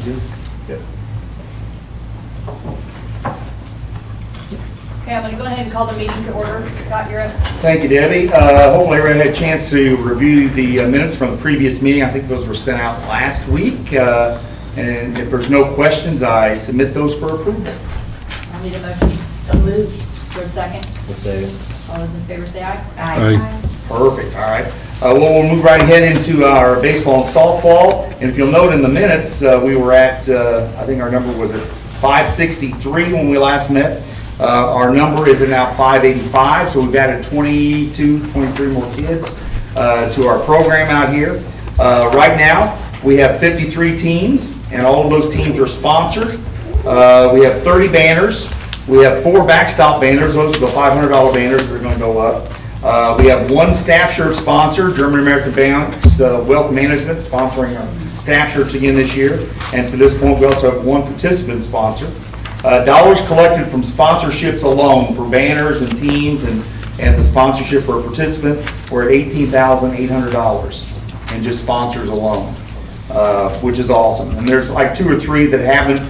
Yep. Okay, I'm gonna go ahead and call the meeting to order. Scott, you're up. Thank you, Debbie. Hopefully everyone had a chance to review the minutes from the previous meeting. I think those were sent out last week. And if there's no questions, I submit those for approval. I need a motion. So moved. For a second. All those in favor say aye. Aye. Perfect, all right. Well, we'll move right ahead into our baseball and softball. And if you'll note in the minutes, we were at, I think our number was at 563 when we last met. Our number is now 585, so we've added 23 more kids to our program out here. Right now, we have 53 teams, and all of those teams are sponsored. We have 30 banners. We have 4 backstop banners. Those are the $500 banners that are going to go up. We have 1 staff shirt sponsor, German American Bank's Wealth Management, sponsoring our staff shirts again this year. And to this point, we also have 1 participant sponsor. Dollars collected from sponsorships alone for banners and teams and the sponsorship for a participant, we're at $18,800 and just sponsors alone, which is awesome. And there's like 2 or 3 that haven't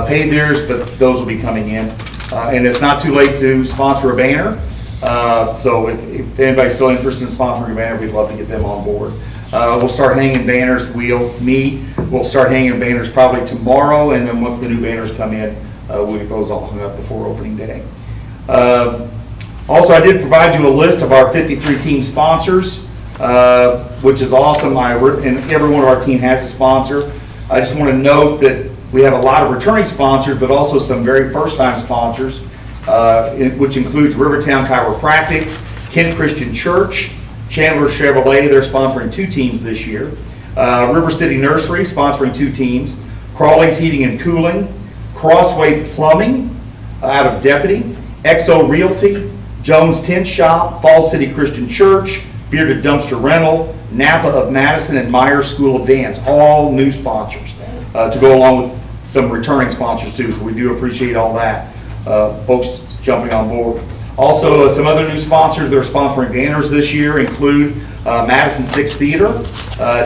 paid theirs, but those will be coming in. And it's not too late to sponsor a banner. So if anybody's still interested in sponsoring a banner, we'd love to get them on board. We'll start hanging banners. We'll start hanging banners probably tomorrow, and then once the new banners come in, we'll get those all hung up before opening day. Also, I did provide you a list of our 53 team sponsors, which is awesome. And every one of our team has a sponsor. I just want to note that we have a lot of returning sponsors, but also some very first-time sponsors, which includes Rivertown Chiropractic, Kent Christian Church, Chandler Chevrolet. They're sponsoring 2 teams this year. River City Nursery sponsoring 2 teams. Crawley's Heating and Cooling, Crossway Plumbing out of Deputy, XO Realty, Jones Tent Shop, Fall City Christian Church, Bearded Dumpster Rental, Napa of Madison, and Myers School of Dance, all new sponsors to go along with some returning sponsors too, so we do appreciate all that, folks jumping on board. Also, some other new sponsors that are sponsoring banners this year include Madison 6th Theater,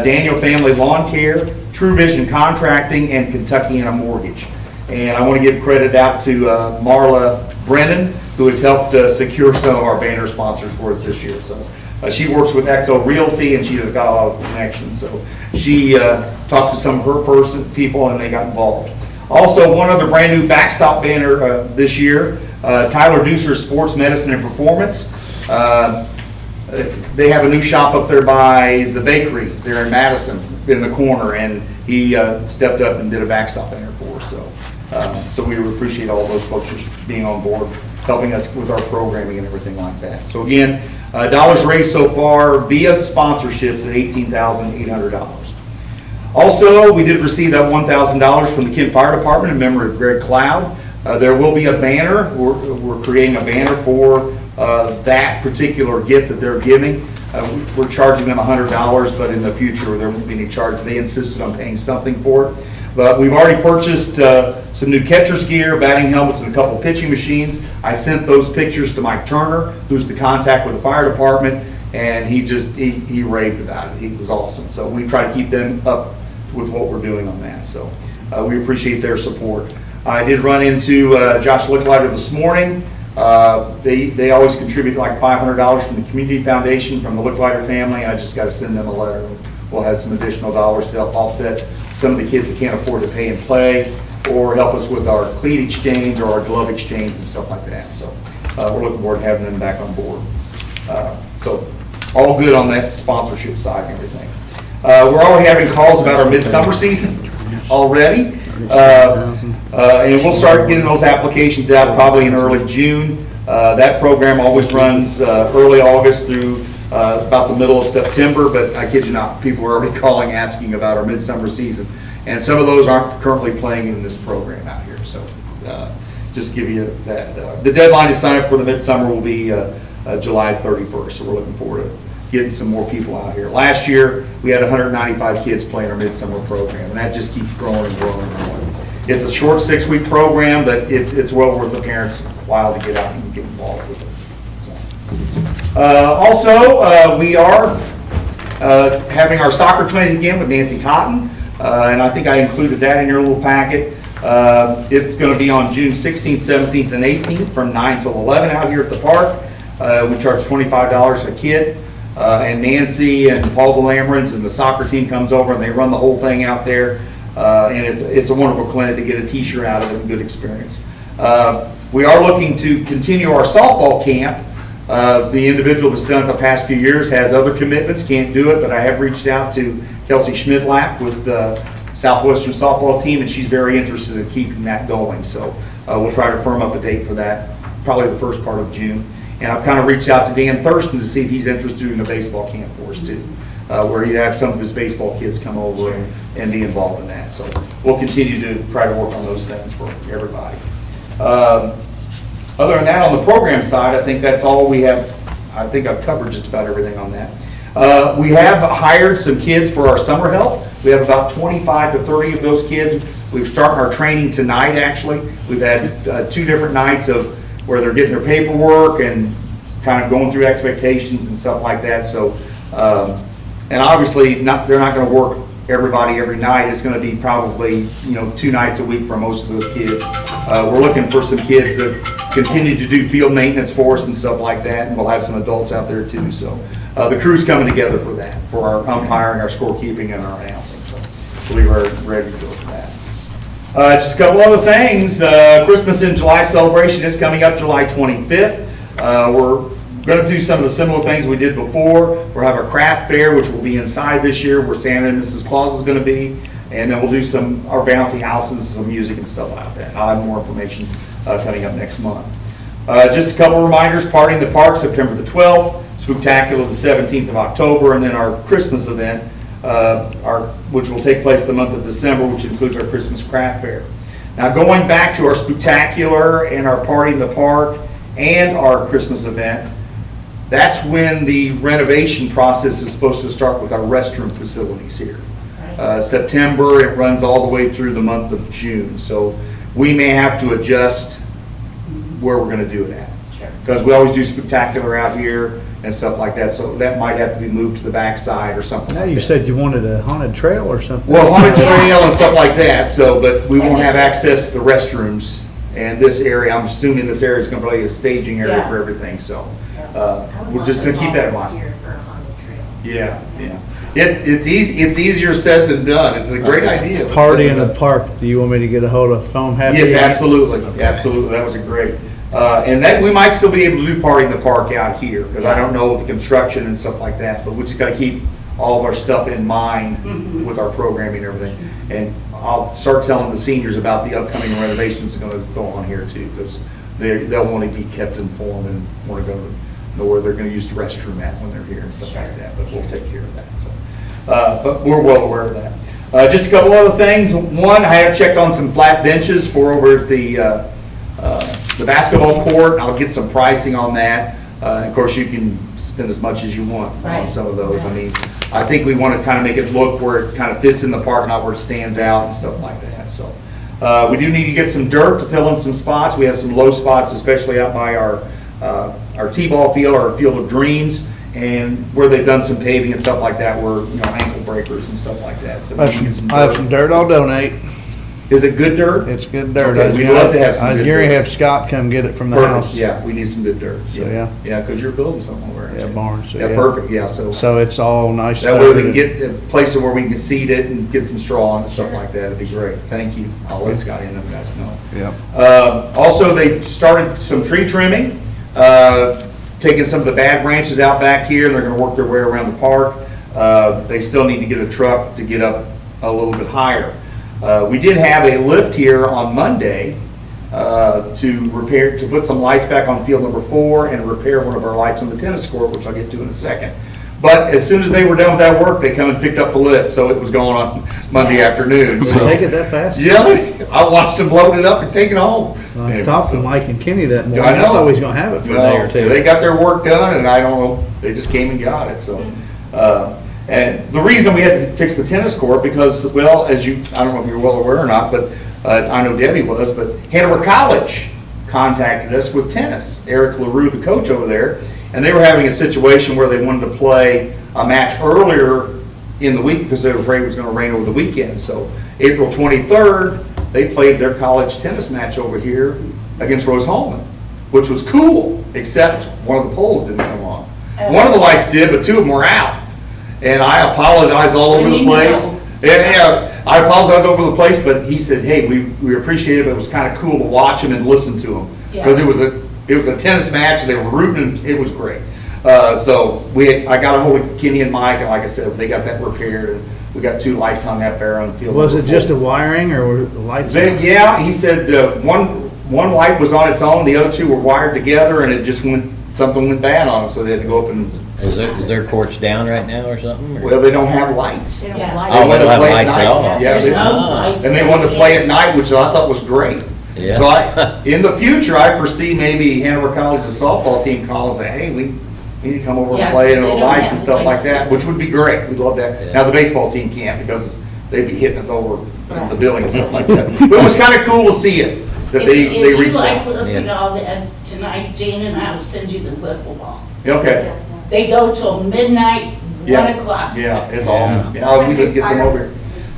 Daniel Family Lawn Care, True Vision Contracting, and Kentuckiana Mortgage. And I want to give credit out to Marla Brennan, who has helped secure some of our banner sponsors for us this year. So she works with XO Realty, and she has got a lot of connections. So she talked to some of her people, and they got involved. Also, one other brand new backstop banner this year, Tyler Deucer's Sports Medicine and Performance. They have a new shop up there by the bakery there in Madison in the corner, and he stepped up and did a backstop banner for us. So we appreciate all those folks just being on board, helping us with our programming and everything like that. So again, dollars raised so far via sponsorships at $18,800. Also, we did receive that $1,000 from the Kent Fire Department in memory of Greg Cloud. There will be a banner. We're creating a banner for that particular gift that they're giving. We're charging them $100, but in the future there won't be any charge. They insisted on paying something for it. But we've already purchased some new catcher's gear, batting helmets, and a couple pitching machines. I sent those pictures to Mike Turner, who's the contact with the fire department, and he raved about it. He was awesome. So we try to keep them up with what we're doing on that. So we appreciate their support. I did run into Josh Licklider this morning. They always contribute like $500 from the Community Foundation, from the Licklider family. I just got to send them a letter. We'll have some additional dollars to help offset some of the kids that can't afford to pay and play, or help us with our cleat exchange or our glove exchange and stuff like that. So we're looking forward to having them back on board. So all good on that sponsorship side and everything. We're already having calls about our midsummer season already. And we'll start getting those applications out probably in early June. That program always runs early August through about the middle of September, but I kid you not, people are already calling asking about our midsummer season. And some of those aren't currently playing in this program out here. So just to give you that. The deadline to sign up for the midsummer will be July 31st, so we're looking forward to getting some more people out here. Last year, we had 195 kids playing our midsummer program, and that just keeps growing and growing and growing. It's a short 6-week program, but it's well worth the parents' while to get out and get involved with it. Also, we are having our soccer clinic again with Nancy Totten. and I think I included that in your little packet. It's going to be on June 16th, 17th, and 18th from 9 till 11 out here at the park. We charge $25 a kid. And Nancy and Paul DeLamrance and the soccer team comes over and they run the whole thing out there. And it's a wonderful clinic to get a t-shirt out of it, a good experience. We are looking to continue our softball camp. The individual that's done it the past few years has other commitments, can't do it, but I have reached out to Kelsey Schmidlack with the Southwestern softball team, and she's very interested in keeping that going. So we'll try to firm up a date for that, probably the first part of June. And I've kind of reached out to Dan Thurston to see if he's interested in a baseball camp for us too, where you have some of his baseball kids come over and be involved in that. So we'll continue to try to work on those things for everybody. Other than that, on the program side, I think that's all we have. I think I've covered just about everything on that. We have hired some kids for our summer help. We have about 25 to 30 of those kids. We've started our training tonight, actually. We've had 2 different nights of where they're getting their paperwork and kind of going through expectations and stuff like that. So, and obviously, they're not going to work everybody every night. It's going to be probably 2 nights a week for most of those kids. We're looking for some kids that continue to do field maintenance for us and stuff like that, and we'll have some adults out there too. So the crew's coming together for that, for our umpiring, our scorekeeping, and our announcing. So we're ready to go for that. Just a couple other things. Christmas in July celebration is coming up July 25th. We're going to do some of the similar things we did before. We'll have our craft fair, which will be inside this year, where Santa and Mrs. Claus is going to be. And then we'll do our bouncy houses, some music and stuff like that. I'll have more information coming up next month. Just a couple reminders. Party in the Park, September the 12th. Spooktacular, the 17th of October. And then our Christmas event, which will take place the month of December, which includes our Christmas craft fair. Now, going back to our Spooktacular and our Party in the Park and our Christmas event, that's when the renovation process is supposed to start with our restroom facilities here. September, it runs all the way through the month of June. So we may have to adjust where we're going to do it at. Because we always do Spooktacular out here and stuff like that. So that might have to be moved to the backside or something. Now like you that. said you wanted a haunted trail or something. Well, haunted trail and stuff like that. So, but we won't have access to the restrooms and this area. I'm assuming this area is going to be a staging area for everything. So we're just going to keep that in mind. Yeah. It's easy. It's easier said than done. It's a great idea. Party in the Park. Do you want me to get a hold of Foam Happy? Yes, absolutely. Okay. Absolutely. That was a great. And that we might still be able to do Party in the Park out here because I don't know with the construction and stuff like that. But we just got to keep all of our stuff in mind with our programming and everything. And I'll start telling the seniors about the upcoming renovations that are going to go on here too, because they'll want to be kept informed and want to go know where they're going to use the restroom at when they're here and stuff like that. But we'll take care of that. So, but we're well aware of that. Just a couple other things. One, I have checked on some flat benches for over at the basketball court. I'll get some pricing on that. Of course, you can spend as much as you want on some of those. I mean, I think we want to kind of make it look where it kind of fits in the parking lot, where it stands out and stuff like that. So we do need to get some dirt to fill in some spots. We have some low spots, especially out by our T-ball field, our Field of Dreams, and where they've done some paving and stuff like that, where ankle breakers and stuff like that. So we need to get some I have some dirt. I'll donate. Is it good dirt? It's good dirt. Okay, we'd love to have some I was good going to dirt. have Scott come get it from the Perfect. house. Yeah, we need some good dirt. So, yeah. Yeah, because you're building something over there. Yeah, barn. So, Yeah, perfect, yeah, so So it's all nice. that way we can get a place where we can seed it and get some straw and stuff like that. It'd be great. Thank you. I'll let Scotty and them guys know. Yeah. Also, they started some tree trimming, taking some of the bad branches out back here, and they're gonna work their way around the park. They still need to get a truck to get up a little bit higher. We did have a lift here on Monday to put some lights back on field number 4 and repair one of our lights on the tennis court, which I'll get to in a second. But as soon as they were done with that work, they come and picked up the lift, so it was going on Monday afternoon. Did So, they take it that fast? yeah, I watched them load it up and take it home. Well, I talked to Mike and Kenny that morning. I know. thought we was going to have it for a day or two. They got their work done, and I don't know, they just came and got it, so. And the reason we had to fix the tennis court, because, well, I don't know if you're well aware or not, but I know Debbie was, but Hanover College contacted us with tennis. Eric LaRue, the coach over there, and they were having a situation where they wanted to play a match earlier in the week because they were afraid it was going to rain over the weekend. So April 23rd, they played their college tennis match over here against Rose-Hulman, which was cool, except one of the poles didn't come on. One of the lights did, but two of them were out. And I apologized all over the place. Yeah, I apologized all over the place, but he said, hey, we appreciate it, but it was kind of cool to watch him and listen to him. Because it was a tennis match, and they were rooting, and it was great. So I got a hold of Kenny and Mike, and like I said, they got that repaired, and we got 2 lights hung up there on the field. Was it just a wiring or were the lights? Yeah, he said one light was on its own, the other 2 were wired together, and it just something went bad on it, so they had to go up and. Is their courts down right now or something? Well, they don't have lights. They don't Oh, like they wanted don't to have play at lights night. at all? Yeah, There's no lights. And they wanted to play at night, which I thought was great. Yeah. So in the future, I foresee maybe Hanover College's softball team calls and say, hey, we need to come over and Yeah, play 'cause in they the don't lights have and stuff like lights. that, which would be great. We'd love that. Yeah. Now, the baseball team can't because they'd be hitting it over the Right. building and stuff like that. But it was kind of cool to see it, that they If you reached like out. listening to all that tonight, Jane and I will send you the wiffle ball. Okay, They go till midnight, Yeah. 1 o'clock. yeah, it's awesome. Yeah, we just get them over here.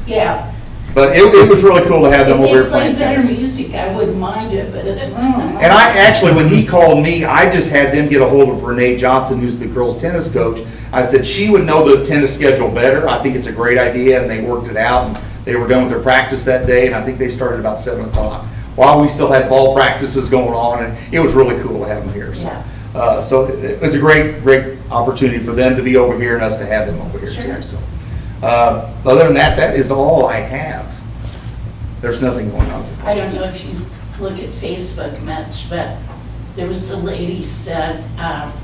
Yeah. But it was really cool to have them over If here they play playing better tennis. music, I wouldn't mind it, but it's. And I actually, when he called me, I just had them get a hold of Renee Johnson, who's the girls' tennis coach. I said she would know the tennis schedule better. I think it's a great idea, and they worked it out. And they were done with their practice that day, and I think they started about 7 o'clock. While we still had ball practices going on, and it was really cool to have them here. So, so it was a great opportunity for them to be over here and us to have them over here Sure. too. So, other than that, that is all I have. There's nothing going on. I don't know if you look at Facebook much, but there was a lady said,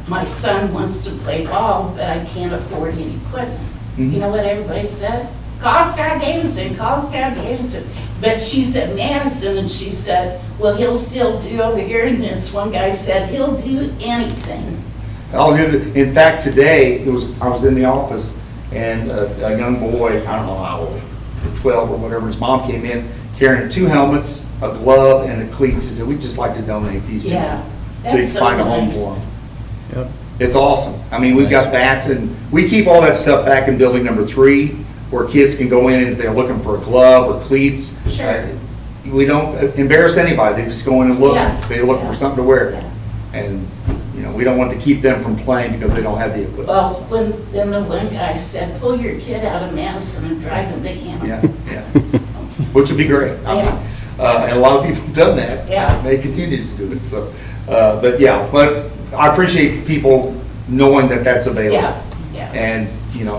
my son wants to play ball, but I can't afford any equipment. Mhm. You know what everybody said? Call Scott Davidson, call Scott Davidson. But she's at Madison, and she said, well, he'll still do over here. And this one guy said, he'll do anything. In fact, today, I was in the office, and a young boy, I don't know how old, 12 or whatever, his mom came in carrying 2 helmets, a glove, and a cleats. He said, we'd just like to donate these to Yeah, him, so he can that's so find a home nice. for him. Yep. It's awesome. I mean, we've got bats, and we keep all that stuff back in building number 3, where kids can go in and if they're looking for a glove or cleats. Sure. We don't embarrass anybody, they just go in and look. Yeah. They're looking for something to wear. Yeah. And, we don't want to keep them from playing because they don't have the equipment. Well, then the one guy said, pull your kid out of Madison and drive him to Hanover. Yeah, which would be great. I mean, and a lot of people have done that. Yeah. They continue to do it, so, but I appreciate people knowing that that's available. Yeah. And,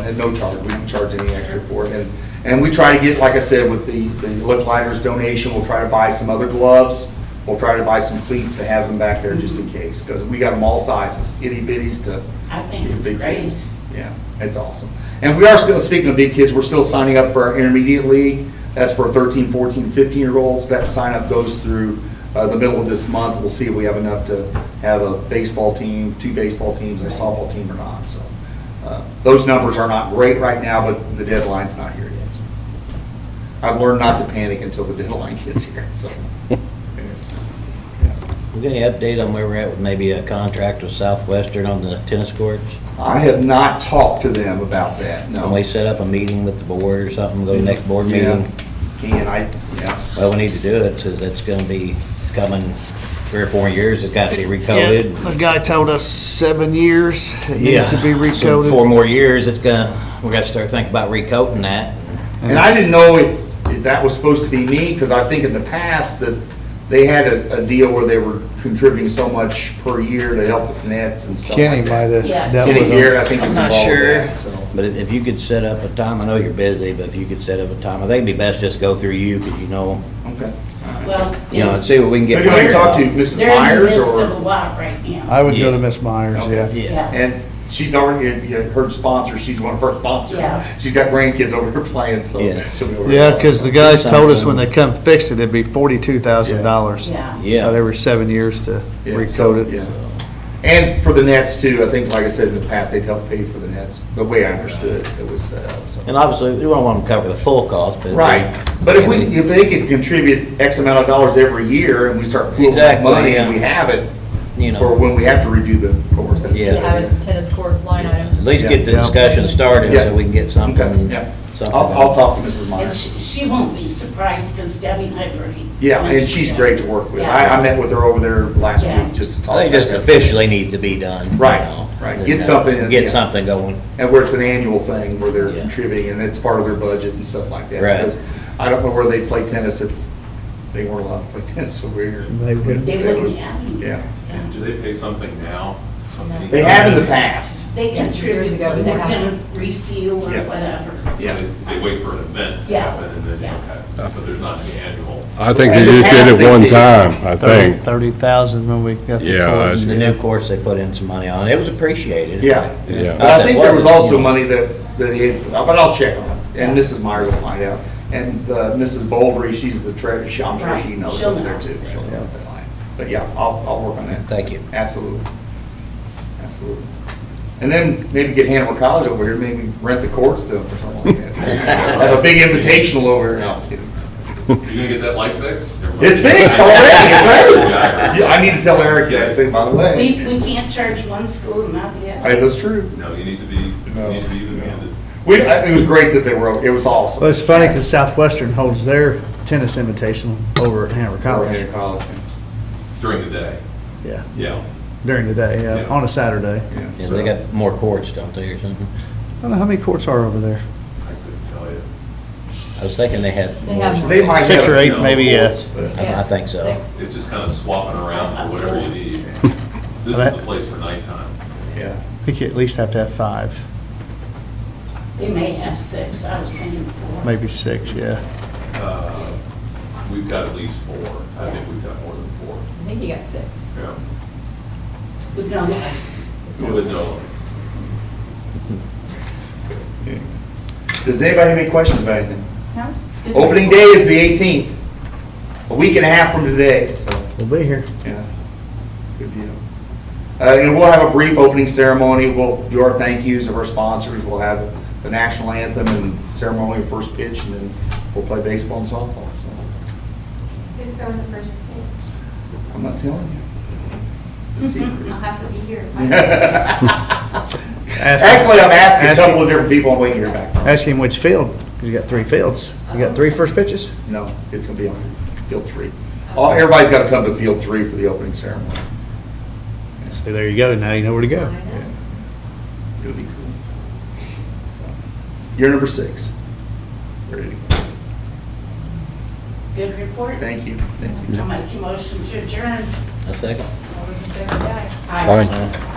at no charge, we don't charge any extra for it. And we try to get, like I said, with the Look Lighters donation, we'll try to buy some other gloves. We'll try to buy some cleats to have them back there just in case, because we got them all sizes, itty bitties to. I think it's big great. kids. Yeah, it's awesome. And we are still, speaking of big kids, we're still signing up for our intermediate league. That's for 13, 14, 15-year-olds. That sign up goes through the middle of this month. We'll see if we have enough to have a baseball team, 2 baseball teams, and a softball team or not. So those numbers are not great right now, but the deadline's not here yet. So I've learned not to panic until the deadline gets here, so. Any update on where we're at with maybe a contract with Southwestern on the tennis courts? I have not talked to them about that, no. Can we set up a meeting with the board or something, go to the next board Yeah. meeting? Yeah. Well, we need to do it, because it's gonna be coming 3 or 4 years, it's got to be recoded. The guy told us 7 years, it needs to be So recoded. 4 more years, we're gonna start thinking about recoding that. And I didn't know if that was supposed to be me, because I think in the past that they had a deal where they were contributing so much per year to help with nets and stuff Kenny like might that. have Yeah. dealt Kenny with here, I him. think I'm is not involved with sure, that, so. but if you could set up a time, I know you're busy, but if you could set up a time, I think it'd be best just go through you, because Okay. Well, and see what we can get. Who do you want to talk to, worked out. Mrs. they're in the Myers midst of a or? lot right now. I would go Yeah. to Miss Myers, yeah. Yeah. And she's already, if you heard sponsor, she's one of our sponsors. Yeah. She's got grandkids over here playing, so. Yeah. she'll be over Yeah, there. because the guys told us when they come fix it, it'd be $42,000. Yeah. Yeah. Every 7 years to Yeah, recode so, it. yeah. And for the nets too, I think, like I said, in the past, they'd help pay for the nets, the way I understood it was set up, so. And obviously, we don't want them to cover the full cost, but. Right, but if they could contribute X amount of dollars every year and we start pooling that Exactly, money and yeah. we have it You know. for when we have to redo the course, that's is. To have a tennis court line item. At least get the Yeah. discussion started Yeah. so we can get Okay, something. yeah. something I'll done. talk to Mrs. And Myers. she won't be surprised because Debbie and I've already. Yeah, and she's great to work with. I met with her over there last Yeah. week just to talk. I think about just that. officially needs to be done. you Right, know, right. and, Get something in, Get yeah. something going. And where it's an annual thing where they're Yeah. contributing and it's part of their budget and stuff like that. Right. Because I don't know where they play tennis if they weren't allowed to play tennis over here. They would- They wouldn't have any. Yeah. Do they pay something now? Something? They have in the past. They Yeah, contribute, years ago, when but they we're gonna haven't. reseal or Yeah. whatever. Yeah. They wait for an event to Yeah. happen and then, Yeah. okay, but there's not any annual. I think In they the just did past, it they one did. time, I think. 30,000 when we got the Yeah, courts. The new course, they put in some money on. It was appreciated. Yeah. Yeah. And I think there was also You know. money that they had, but I'll check on it. And Mrs. Meyer will find out. And Mrs. Bowlby, she's the treasurer, I'm sure she Right. knows She'll over there know. too. She'll know that line. But yeah, I'll work on that. Thank you. Absolutely. Absolutely. And then maybe get Hanover College over here, maybe rent the courts to them or something like that. Have a big invitational over here. No, I'm kidding. You gonna get that light fixed? It's fixed already, it's ready. Yeah. Yeah, I need to tell Eric that too, by the way. We can't charge one school and not the other. Hey, that's true. No, you need to be even-handed. It was great that they were, it was awesome. Well, it's funny because Southwestern holds their tennis invitation over at Hanover College. Hanover College. During the day, Yeah, yeah. during the day, yeah, Yeah. on a Saturday. Yeah, they got more courts, don't they, or something? I don't know how many courts are over there. I couldn't tell you. I was thinking they had They more. have- They might have 6 or a 8 few maybe, yeah. courts, but- I think so. Six. It's just kind of swapping around for whatever you need. This is the place for nighttime. Yeah. I think you at least have to have 5, They may have 6, I was thinking 4. maybe 6, yeah. We've got at least 4. I think we've got more than 4. I think you got 6. Yeah. With no lights. With no lights. Does anybody have any questions about anything? No? Good Opening day is the 18th, a week and a half from today, so, We'll be here. yeah, good deal. And we'll have a brief opening ceremony, we'll do our thank yous of our sponsors, we'll have the national anthem and ceremony of first pitch, and then we'll play baseball and softball, so, Who's going the first day? I'm not telling you. It's a secret. I'll have to be here. Actually, I'm asking a couple of different people, I'm waiting to hear back from. Ask him which field, 'cause you got 3 fields. You got 3 first pitches? No, it's gonna be on field 3. Everybody's gotta come to field 3 for the opening ceremony. So there you go, now you know where to go. Yeah. It'll be cool. So, You're number 6. Ready to go. Good report. Thank you, thank you. I'll make a motion to adjourn. A second. All those in favor, say aye. Aye. Fine.